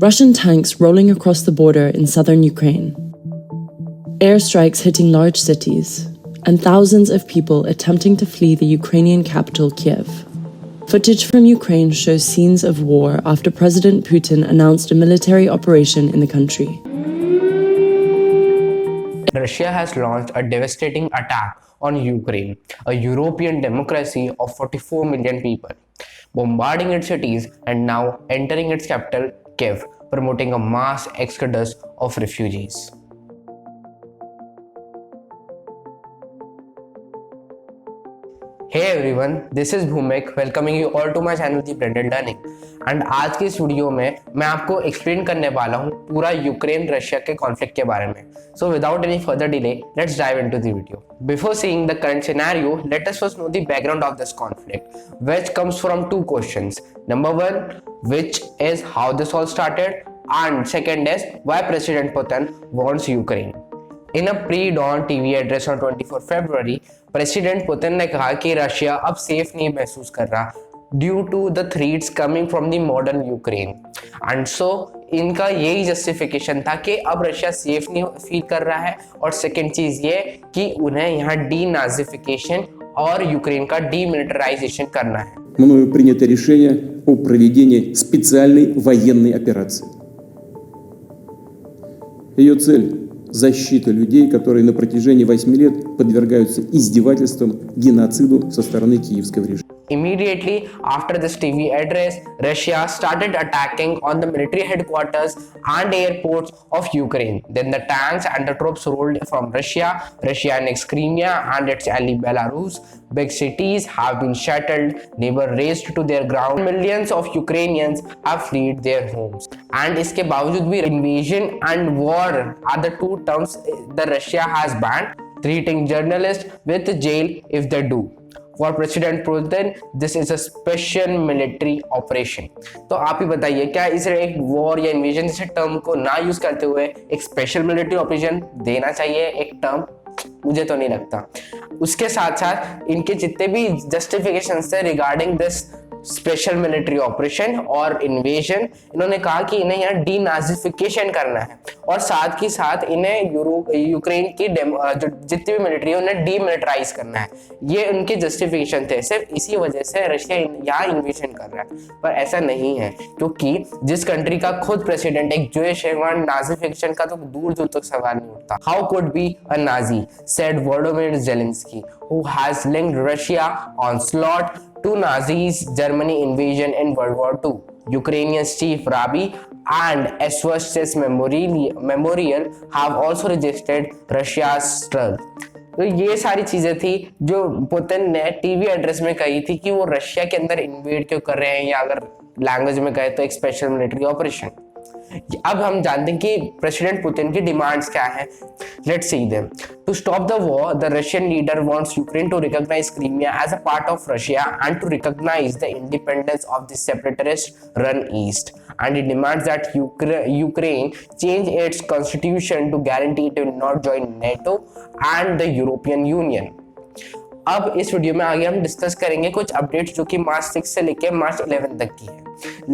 Russian tanks rolling across the border in southern Ukraine. Airstrikes hitting large cities, and thousands of people attempting to flee the Ukrainian capital, Kiev. Footage from Ukraine shows scenes of war after President Putin announced a military operation in the country. Russia has launched a devastating attack on Ukraine, a European democracy of 44 million people, bombarding its cities and now entering its capital, Kiev, promoting a mass exodus of refugees. Hey everyone, this is Bhumik welcoming you all to my channel The Blended Learning and आज की इस video में मैं आपको explain करने वाला हूँ पूरा यूक्रेन रशिया के कॉन्फ्लिक्ट के बारे में. So without any further delay, let's dive into the video. Before seeing the current scenario, let us first know the background of this conflict, which comes from two questions. Number one, which is how this all started, and second is why President Putin wants Ukraine. In a pre-dawn TV address on 24 February, president Putin ने कहा कि Russia अब safe नहीं महसूस कर रहा due to the threats coming from the modern Ukraine. And so इनका यही जस्टिफिकेशन था कि अब रशिया सेफ नहीं फील कर रहा है, और सेकेंड चीज ये कि उन्हें यहाँ डीनाजिफिकेशन और यूक्रेन का डीमिलिटराइजेशन करना है. Мною принято решение о проведении специальной военной операции. Ее цель – защита людей, которые на протяжении 8 лет подвергаются издевательствам, геноциду со стороны киевского режима. Immediately after this TV address, Russia started attacking on the military headquarters and airports of Ukraine. Then the tanks and the troops rolled from Russia annexed Crimea and its ally Belarus. Big cities have been shattered, neighbors razed to their ground. Millions of Ukrainians have fled their homes. And इसके बावजूद भी invasion and war are the two terms that Russia has banned, treating journalists with jail if they do. For President Putin, this is a special military operation. तो आप ही बताइए, क्या इसे एक war या इन्वेजन जैसे टर्म को ना यूज करते हुए एक स्पेशल मिलिट्री ऑपरेशन देना चाहिए एक टर्म? मुझे तो नहीं लगता. उसके साथ साथ इनके जितने भी जस्टिफिकेशन थे regarding this special military operation और इन्वेजन, इन्होंने कहा कि इन्हें यहाँ डीनाजिफिकेशन करना है और साथ ही साथ इन्हें यूक्रेन की जो जितनी भी मिलिट्री है उन्हें डीमिलिटराइज करना है. ये उनके जस्टिफिकेशन थे. सिर्फ इसी वजह से रशिया यहाँ इन्वेजन कर रहा है, पर ऐसा नहीं है क्योंकि जिस कंट्री का खुद प्रेसिडेंट एक ज्यूइश है वहाँ नाजिफिकेशन का तो दूर दूर तक सवाल नहीं उठता. How could be a Nazi, said Volodymyr Zelensky, who has linked Russia onslaught to Nazis' Germany invasion in World War II. Ukrainian chief Rabbi and Auschwitz Memorial have also rejected Russia's struggle. तो ये सारी चीजें थी जो Putin ने TV address में कही थी कि वो रशिया के अंदर इन्वेड क्यों कर रहे हैं, या अगर लैंग्वेज में कहे तो एक स्पेशल मिलिट्री ऑपरेशन. अब हम जानते हैं कि प्रेसिडेंट पुतिन की डिमांड्स क्या हैं. Let's see them. To stop the war, the Russian leader wants Ukraine to recognise Crimea as a part of Russia and to recognise the independence of the separatist run east, and it demands that Ukraine change its constitution to guarantee it will not join NATO and the European Union. अब इस video में आगे हम discuss करेंगे कुछ updates जो कि मार्च 6 से लेकर मार्च 11 तक की है.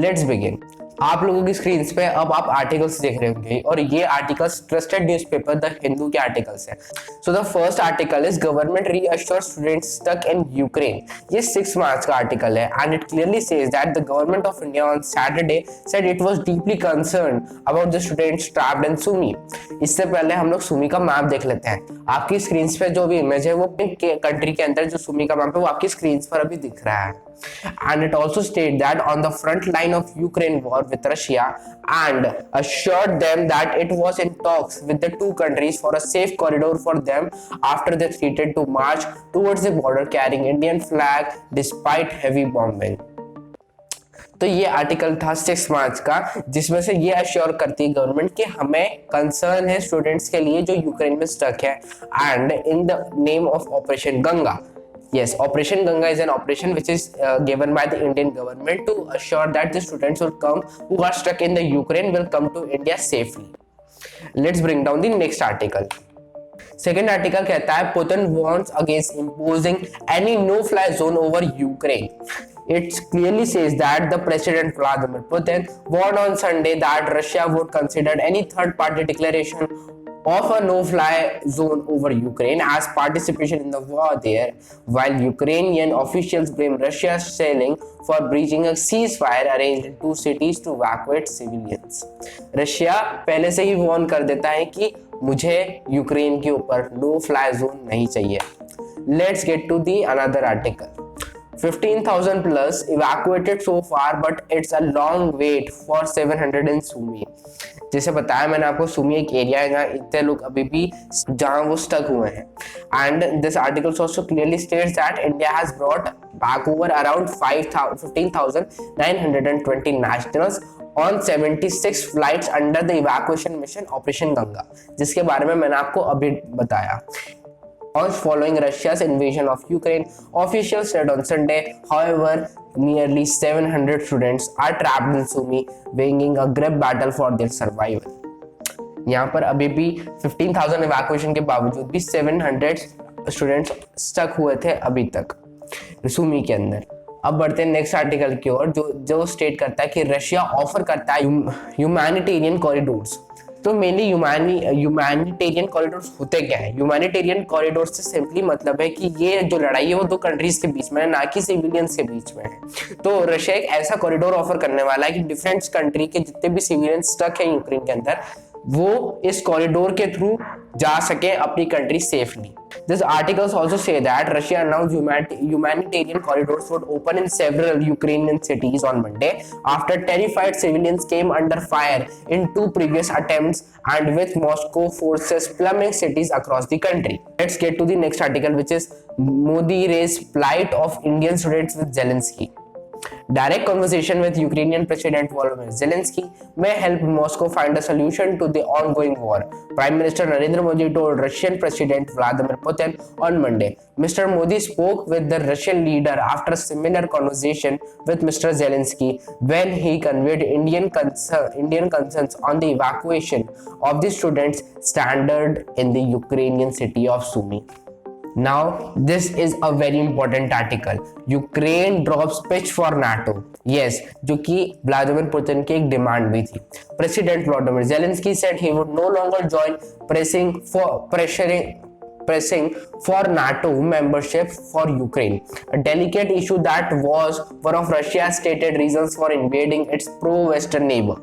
Let's begin. आप लोगों की स्क्रीन पे अब आप आर्टिकल्स देख रहे होंगे और ये articles trusted newspaper the Hindu के आर्टिकल्स हैं. So the first article is government reassures students stuck in Ukraine. ये 6 मार्च का आर्टिकल है and it clearly says that the government of India on Saturday said it was deeply concerned about the students trapped in Sumy. इससे पहले हम लोग सुमी का map देख लेते हैं. आपकी स्क्रीन पे जो भी इमेज है वो कंट्री के अंदर जो सुमी का मैप है वो आपकी स्क्रीन पर अभी दिख रहा है. And it also stated that on the front line of Ukraine war with Russia and assured them that it was in talks with the two countries for a safe corridor for them after they threatened to march towards the border carrying Indian flag despite heavy bombing. तो ये article था 6 March का, जिसमें से ये assure करती है government कि हमें कंसर्न है स्टूडेंट्स के लिए जो यूक्रेन में स्टक है. And in the name of operation Ganga. Yes, Operation Ganga is an operation which is given by the Indian government to assure that the students will come who are stuck in the Ukraine will come to India safely. Let's bring down the next article. Second article कहता है Putin warns against imposing any no-fly zone over Ukraine. it clearly says that the President Vladimir Putin warned on Sunday that Russia would consider any third-party declaration of a no-fly zone over Ukraine as participation in the war there, while Ukrainian officials blame Russia's shelling for breaching a ceasefire arranged in two cities to evacuate civilians. Russia पहले से ही warn कर देता है कि मुझे Ukraine के ऊपर no fly zone नहीं चाहिए. Let's get to the another article. 15,000 plus evacuated so far, but it's a long wait for 700 in Sumy. जैसे बताया मैंने आपको, सुमी एक एरिया है जहाँ इतने लोग अभी भी जहाँ वो स्टक हुए हैं. And this article also clearly states that India has brought back over around 15,920 nationals on 76 flights under the evacuation mission Operation Ganga, जिसके बारे में मैंने आपको अभी बताया. Following Russia's invasion of Ukraine, officials said on Sunday. However, nearly 700 students are trapped in Sumy, waging a grim battle for their survival. यहाँ पर अभी भी 15,000 evacuation के बावजूद भी 700 स्टूडेंट्स स्टक हुए थे अभी तक सुमी के अंदर. अब बढ़ते हैं नेक्स्ट आर्टिकल की ओर, जो स्टेट करता है कि रशिया ऑफर करता है ह्यूमैनिटेरियन कॉरिडोर्स. तो मेनली ह्यूमैनिटेरियन कॉरिडोर्स होते क्या है? ह्यूमैनिटेरियन कॉरिडोर्स से सिंपली मतलब है कि ये जो लड़ाई है वो दो कंट्रीज के बीच में है, ना कि सिविलियंस के बीच में है. तो रशिया एक ऐसा कॉरिडोर ऑफर करने वाला है कि डिफरेंट कंट्री के जितने भी सिविलियंस स्टक है यूक्रेन के अंदर, वो इस कॉरिडोर के थ्रू जा सके अपनी country safely. These articles also say that Russia announced humanitarian corridors would open in several Ukrainian cities on Monday after terrified civilians came under fire in two previous attempts and with Moscow forces plumbing cities across the country. Let's get to the next article, which is Modi raised plight of Indian students with Zelensky. Direct conversation with Ukrainian President Volodymyr Zelensky may help Moscow find a solution to the ongoing war, Prime Minister Narendra Modi told Russian President Vladimir Putin on Monday. Mr. Modi spoke with the Russian leader after a similar conversation with Mr. Zelensky when he conveyed Indian concerns on the evacuation of the students stranded in the Ukrainian city of Sumy. Now, this is a very important article. Ukraine drops pitch for NATO. Yes, जो कि Vladimir Putin की एक demand भी थी. President Volodymyr Zelensky said he would no longer join pressing for NATO membership for Ukraine, a delicate issue that was one of Russia's stated reasons for invading its pro-Western neighbor.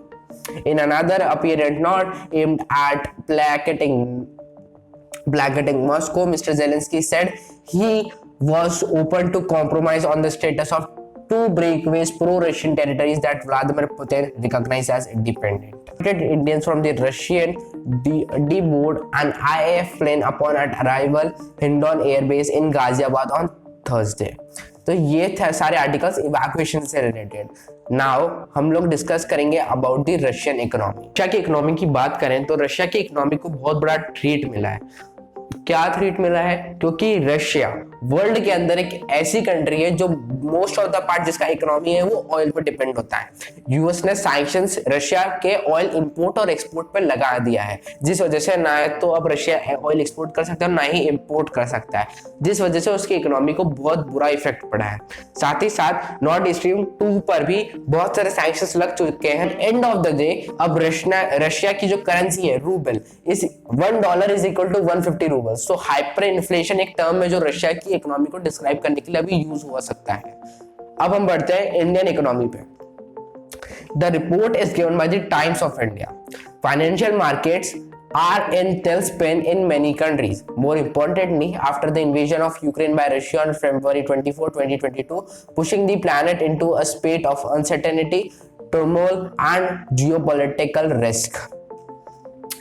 In another apparent note aimed at placating Moscow, Mr. Zelensky said he was open to compromise on the status of two breakaways pro-Russian territories that Vladimir Putin recognized as independent. Indians from the Russian deboard an IAF plane upon arrival Hindon Air Base in Ghaziabad on Thursday. तो ये थे सारे articles evacuation से related. Now हम लोग discuss करेंगे about the Russian economy. Russia की economy की बात करें तो रशिया की इकोनॉमी को बहुत बड़ा ट्रीट मिला है. क्या थ्रेट मिला है? क्योंकि रशिया वर्ल्ड के अंदर एक ऐसी कंट्री है जो मोस्ट ऑफ द पार्ट जिसका इकोनॉमी है वो ऑयल पर डिपेंड होता है. यूएस ने सैंक्शंस रशिया के ऑयल इंपोर्ट और एक्सपोर्ट पर लगा दिया है, जिस वजह से ना तो अब रशिया ऑयल एक्सपोर्ट कर सकता है ना ही इंपोर्ट कर सकता है, जिस वजह से उसकी इकोनॉमी को बहुत बुरा इफेक्ट पड़ा है. साथ ही साथ नॉर्थ स्ट्रीम 2 पर भी बहुत सारे सैंक्शंस लग चुके हैं. एंड ऑफ द डे अब रशिया की जो करेंसी है rouble is $1 is equal to 150 rouble. So hyper inflation एक टर्म है जो रशिया की इकोनॉमी को डिस्क्राइब करने के लिए अभी यूज हो सकता है. अब हम बढ़ते हैं इंडियन इकोनॉमी पे. The report is given by the times of India. Financial markets are in tailspin in many countries. More importantly, after the invasion of Ukraine by Russia on February 24, 2022, pushing the planet into a state of uncertainty, turmoil and geopolitical risk.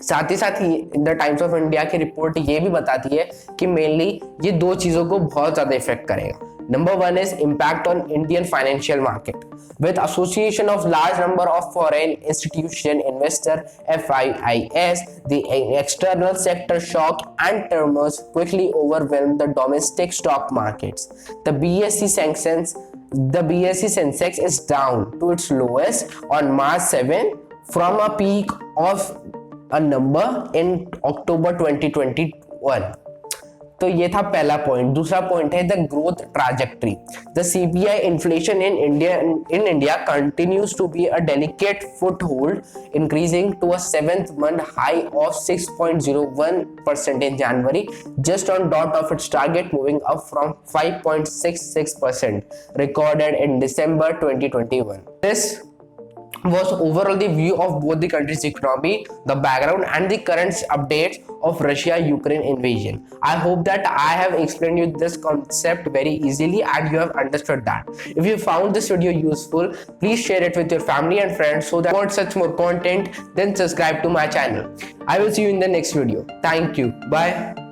साथ ही साथ the times of India की report ये भी बताती है कि mainly ये दो चीजों को बहुत ज्यादा इफेक्ट करेगा. Number 1 is impact on Indian financial market. With association of large number of foreign institution investor FIIs, the external sector shock and turmoil quickly overwhelmed the domestic stock markets. The BSE Sensex is down to its lowest on March 7 from a peak of a number in October 2021. तो ये था पहला point. दूसरा point है the growth trajectory. The CPI inflation in India continues to be a delicate foothold, increasing to a 7th month high of 6.01% in January, just on dot of its target, moving up from 5.66% recorded in December 2021. This was overall the view of both the country's economy, the background and the current updates of Russia-Ukraine invasion. I hope that I have explained you this concept very easily and you have understood that. If you found this video useful, please share it with your family and friends so that you want such more content, then subscribe to my channel. I will see you in the next video. Thank you. Bye.